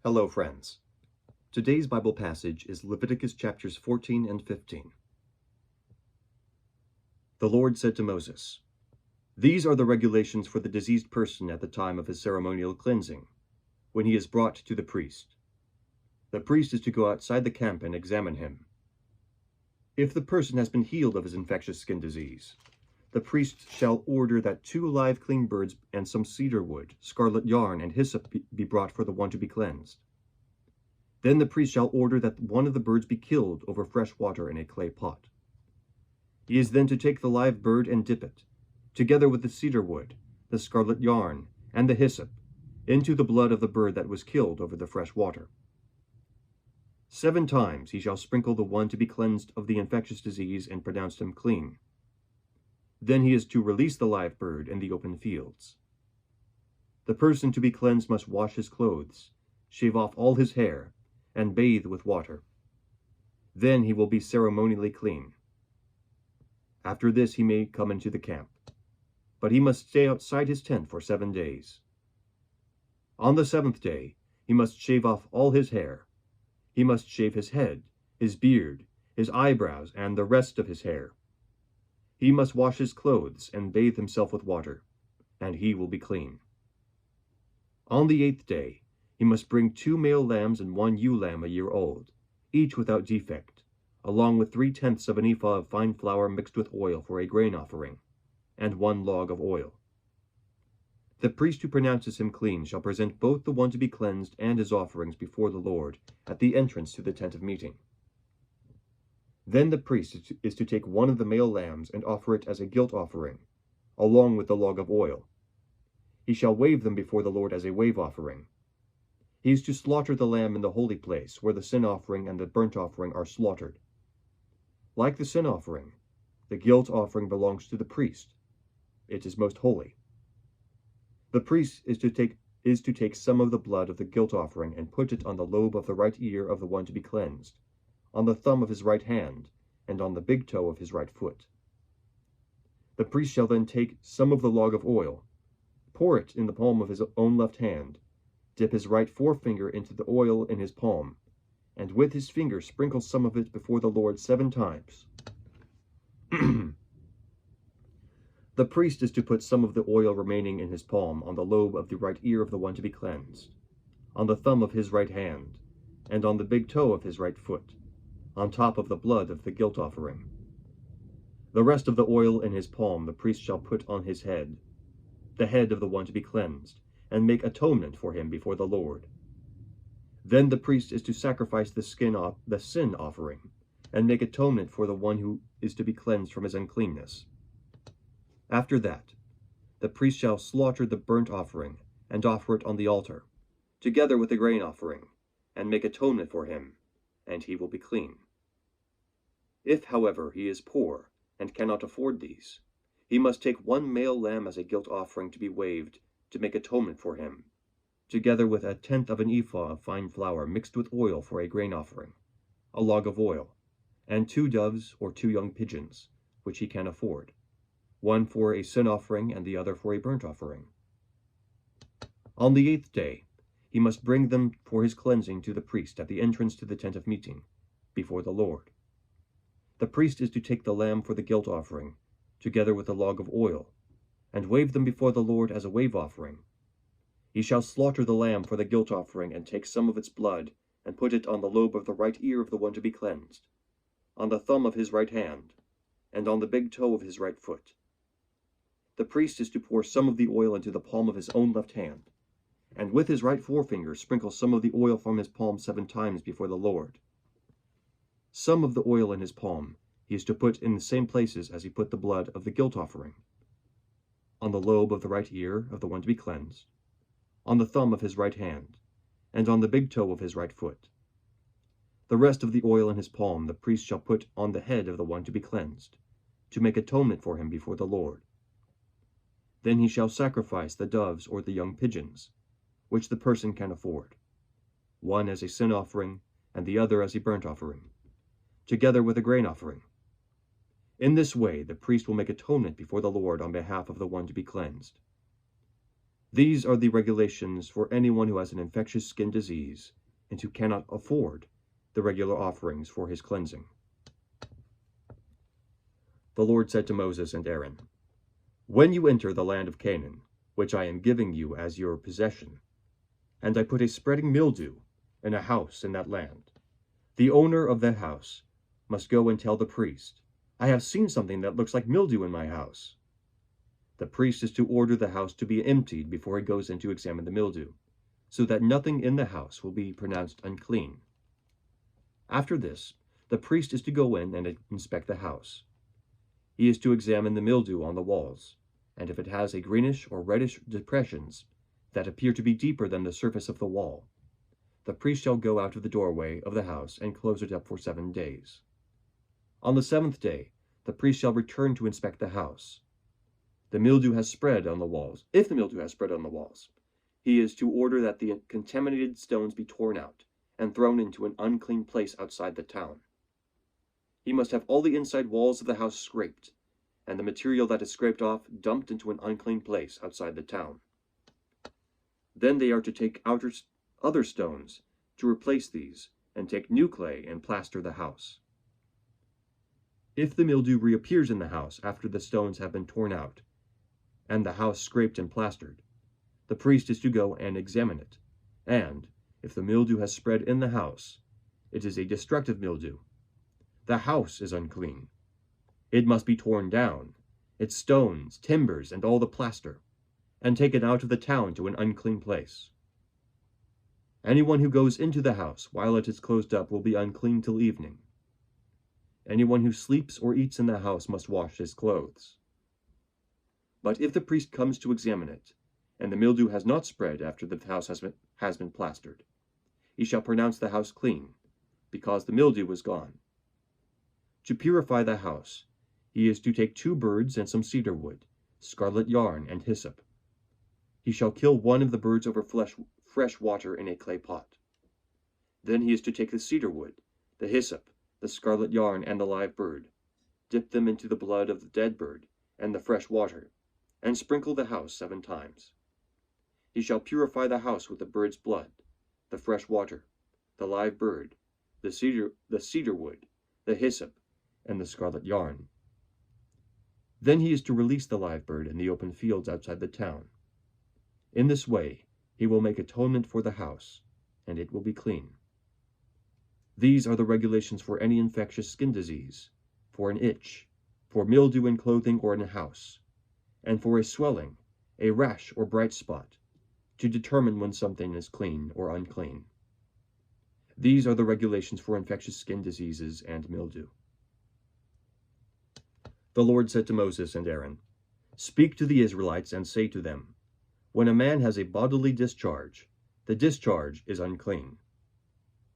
Hello, friends. Today's Bible passage is Leviticus chapters 14 and 15. The Lord said to Moses, "These are the regulations for the diseased person at the time of his ceremonial cleansing, when he is brought to the priest. The priest is to go outside the camp and examine him. If the person has been healed of his infectious skin disease, the priest shall order that 2 live clean birds and some cedar wood, scarlet yarn, and hyssop be brought for the one to be cleansed. Then the priest shall order that one of the birds be killed over fresh water in a clay pot. He is then to take the live bird and dip it, together with the cedar wood, the scarlet yarn, and the hyssop, into the blood of the bird that was killed over the fresh water. 7 times he shall sprinkle the one to be cleansed of the infectious disease and pronounce him clean. Then he is to release the live bird in the open fields. The person to be cleansed must wash his clothes, shave off all his hair, and bathe with water. Then he will be ceremonially clean. After this he may come into the camp, but he must stay outside his tent for 7 days. On the 7th day he must shave off all his hair. He must shave his head, his beard, his eyebrows, and the rest of his hair. He must wash his clothes and bathe himself with water, and he will be clean. On the 8th day he must bring 2 male lambs and 1 ewe lamb a year old, each without defect, along with 3/10 of an ephah of fine flour mixed with oil for a grain offering, and 1 log of oil. The priest who pronounces him clean shall present both the one to be cleansed and his offerings before the Lord at the entrance to the tent of meeting. Then the priest is to take one of the male lambs and offer it as a guilt offering, along with the log of oil. He shall wave them before the Lord as a wave offering. He is to slaughter the lamb in the holy place, where the sin offering and the burnt offering are slaughtered. Like the sin offering, the guilt offering belongs to the priest. It is most holy. The priest is to take some of the blood of the guilt offering and put it on the lobe of the right ear of the one to be cleansed, on the thumb of his right hand, and on the big toe of his right foot. The priest shall then take some of the log of oil, pour it in the palm of his own left hand, dip his right forefinger into the oil in his palm, and with his finger sprinkle some of it before the Lord 7 times. The priest is to put some of the oil remaining in his palm on the lobe of the right ear of the one to be cleansed, on the thumb of his right hand, and on the big toe of his right foot, on top of the blood of the guilt offering. The rest of the oil in his palm the priest shall put on his head, the head of the one to be cleansed, and make atonement for him before the Lord. Then the priest is to sacrifice the sin offering, and make atonement for the one who is to be cleansed from his uncleanness. After that, the priest shall slaughter the burnt offering, and offer it on the altar, together with the grain offering, and make atonement for him, and he will be clean. If, however, he is poor, and cannot afford these, he must take 1 male lamb as a guilt offering to be waved, to make atonement for him, together with 1/10 of an ephah of fine flour mixed with oil for a grain offering, a log of oil, and 2 doves or 2 young pigeons, which he can afford, one for a sin offering and the other for a burnt offering. On the 8th day he must bring them for his cleansing to the priest at the entrance to the tent of meeting, before the Lord. The priest is to take the lamb for the guilt offering, together with the log of oil, and wave them before the Lord as a wave offering. He shall slaughter the lamb for the guilt offering and take some of its blood and put it on the lobe of the right ear of the one to be cleansed, on the thumb of his right hand, and on the big toe of his right foot. The priest is to pour some of the oil into the palm of his own left hand, and with his right forefinger sprinkle some of the oil from his palm 7 times before the Lord. Some of the oil in his palm he is to put in the same places as he put the blood of the guilt offering, on the lobe of the right ear of the one to be cleansed, on the thumb of his right hand, and on the big toe of his right foot. The rest of the oil in his palm the priest shall put on the head of the one to be cleansed, to make atonement for him before the Lord. Then he shall sacrifice the doves or the young pigeons, which the person can afford, one as a sin offering and the other as a burnt offering, together with a grain offering. In this way the priest will make atonement before the Lord on behalf of the one to be cleansed. These are the regulations for anyone who has an infectious skin disease and who cannot afford the regular offerings for his cleansing. The Lord said to Moses and Aaron, "When you enter the land of Canaan, which I am giving you as your possession, and I put a spreading mildew in a house in that land, the owner of that house must go and tell the priest, 'I have seen something that looks like mildew in my house.' The priest is to order the house to be emptied before he goes in to examine the mildew, so that nothing in the house will be pronounced unclean. After this, the priest is to go in and inspect the house. He is to examine the mildew on the walls, and if it has a greenish or reddish depressions that appear to be deeper than the surface of the wall, the priest shall go out of the doorway of the house and close it up for 7 days. On the 7th day, the priest shall return to inspect the house. The mildew has spread on the walls. If the mildew has spread on the walls, he is to order that the contaminated stones be torn out and thrown into an unclean place outside the town. He must have all the inside walls of the house scraped, and the material that is scraped off dumped into an unclean place outside the town. Then they are to take other stones to replace these, and take new clay and plaster the house. If the mildew reappears in the house after the stones have been torn out, and the house scraped and plastered, the priest is to go and examine it, and, if the mildew has spread in the house, it is a destructive mildew. The house is unclean. It must be torn down, its stones, timbers, and all the plaster, and taken out of the town to an unclean place. Anyone who goes into the house while it is closed up will be unclean till evening. Anyone who sleeps or eats in the house must wash his clothes. But if the priest comes to examine it, and the mildew has not spread after the house has been plastered, he shall pronounce the house clean, because the mildew was gone. To purify the house, he is to take 2 birds and some cedar wood, scarlet yarn, and hyssop. He shall kill one of the birds over fresh water in a clay pot. Then he is to take the cedar wood, the hyssop, the scarlet yarn, and the live bird, dip them into the blood of the dead bird and the fresh water, and sprinkle the house 7 times. He shall purify the house with the bird's blood, the fresh water, the live bird, the cedar wood, the hyssop, and the scarlet yarn. Then he is to release the live bird in the open fields outside the town. In this way he will make atonement for the house, and it will be clean. These are the regulations for any infectious skin disease, for an itch, for mildew in clothing or in a house, and for a swelling, a rash or bright spot, to determine when something is clean or unclean. These are the regulations for infectious skin diseases and mildew. The Lord said to Moses and Aaron, "Speak to the Israelites and say to them, when a man has a bodily discharge, the discharge is unclean.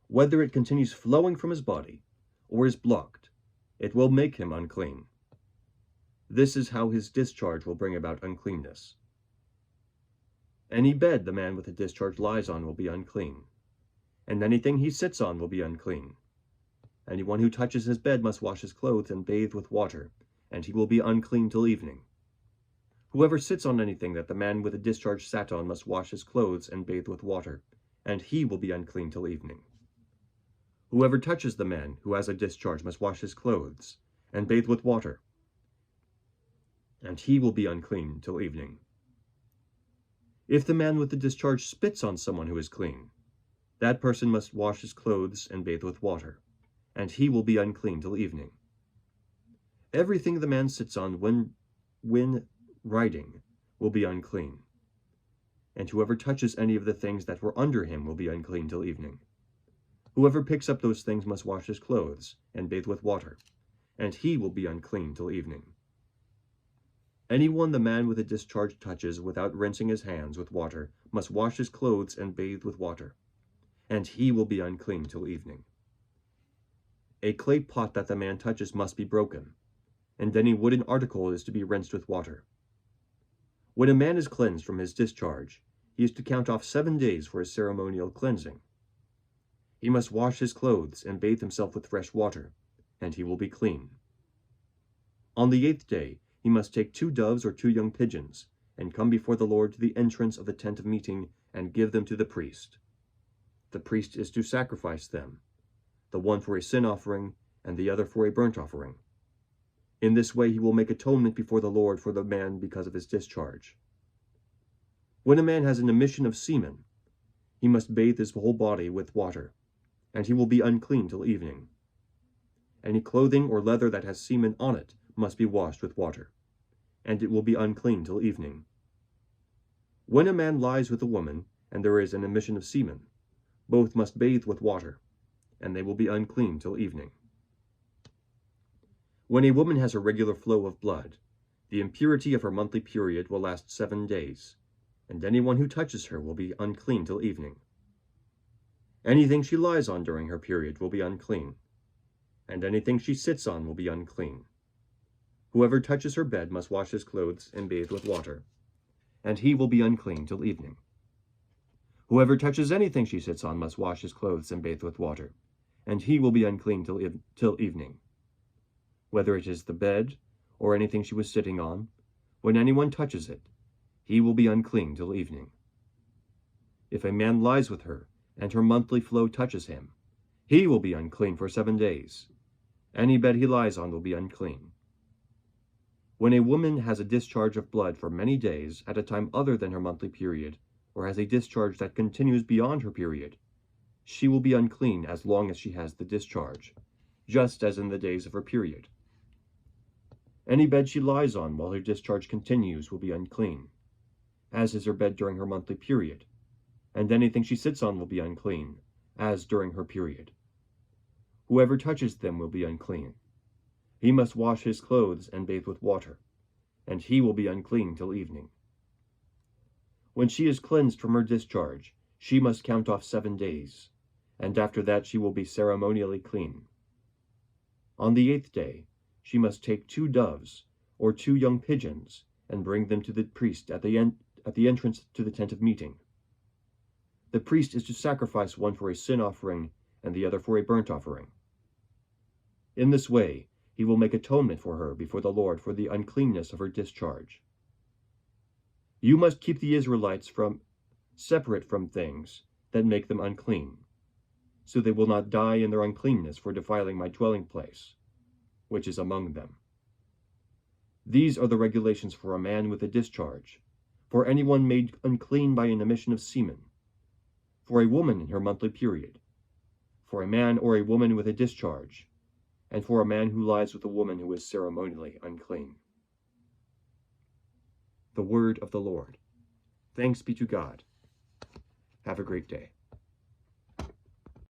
Whether it continues flowing from his body or is blocked, it will make him unclean. This is how his discharge will bring about uncleanness. Any bed the man with a discharge lies on will be unclean, and anything he sits on will be unclean. Anyone who touches his bed must wash his clothes and bathe with water, and he will be unclean till evening. Whoever sits on anything that the man with a discharge sat on must wash his clothes and bathe with water, and he will be unclean till evening. Whoever touches the man who has a discharge must wash his clothes and bathe with water, and he will be unclean till evening. If the man with the discharge spits on someone who is clean, that person must wash his clothes and bathe with water, and he will be unclean till evening. Everything the man sits on when riding will be unclean, and whoever touches any of the things that were under him will be unclean till evening. Whoever picks up those things must wash his clothes and bathe with water, and he will be unclean till evening. Anyone the man with a discharge touches without rinsing his hands with water must wash his clothes and bathe with water, and he will be unclean till evening. A clay pot that the man touches must be broken, and any wooden article is to be rinsed with water. When a man is cleansed from his discharge, he is to count off 7 days for his ceremonial cleansing. He must wash his clothes and bathe himself with fresh water, and he will be clean. On the 8th day, he must take 2 doves or 2 young pigeons, and come before the Lord to the entrance of the tent of meeting, and give them to the priest. The priest is to sacrifice them, the one for a sin offering, and the other for a burnt offering. In this way he will make atonement before the Lord for the man because of his discharge. When a man has an emission of semen, he must bathe his whole body with water, and he will be unclean till evening. Any clothing or leather that has semen on it must be washed with water, and it will be unclean till evening. When a man lies with a woman, and there is an emission of semen, both must bathe with water, and they will be unclean till evening. When a woman has a regular flow of blood, the impurity of her monthly period will last 7 days, and anyone who touches her will be unclean till evening. Anything she lies on during her period will be unclean, and anything she sits on will be unclean. Whoever touches her bed must wash his clothes and bathe with water, and he will be unclean till evening. Whoever touches anything she sits on must wash his clothes and bathe with water, and he will be unclean till evening. Whether it is the bed or anything she was sitting on, when anyone touches it, he will be unclean till evening. If a man lies with her, and her monthly flow touches him, he will be unclean for 7 days. Any bed he lies on will be unclean. When a woman has a discharge of blood for many days at a time other than her monthly period, or has a discharge that continues beyond her period, she will be unclean as long as she has the discharge, just as in the days of her period. Any bed she lies on while her discharge continues will be unclean, as is her bed during her monthly period, and anything she sits on will be unclean, as during her period. Whoever touches them will be unclean. He must wash his clothes and bathe with water, and he will be unclean till evening. When she is cleansed from her discharge, she must count off 7 days, and after that she will be ceremonially clean. On the 8th day, she must take 2 doves or 2 young pigeons and bring them to the priest at the entrance to the tent of meeting. The priest is to sacrifice one for a sin offering and the other for a burnt offering. In this way, he will make atonement for her before the Lord for the uncleanness of her discharge. You must keep the Israelites separate from things that make them unclean, so they will not die in their uncleanness for defiling my dwelling place, which is among them. These are the regulations for a man with a discharge, for anyone made unclean by an emission of semen, for a woman in her monthly period, for a man or a woman with a discharge, and for a man who lies with a woman who is ceremonially unclean. The word of the Lord. Thanks be to God. Have a great day.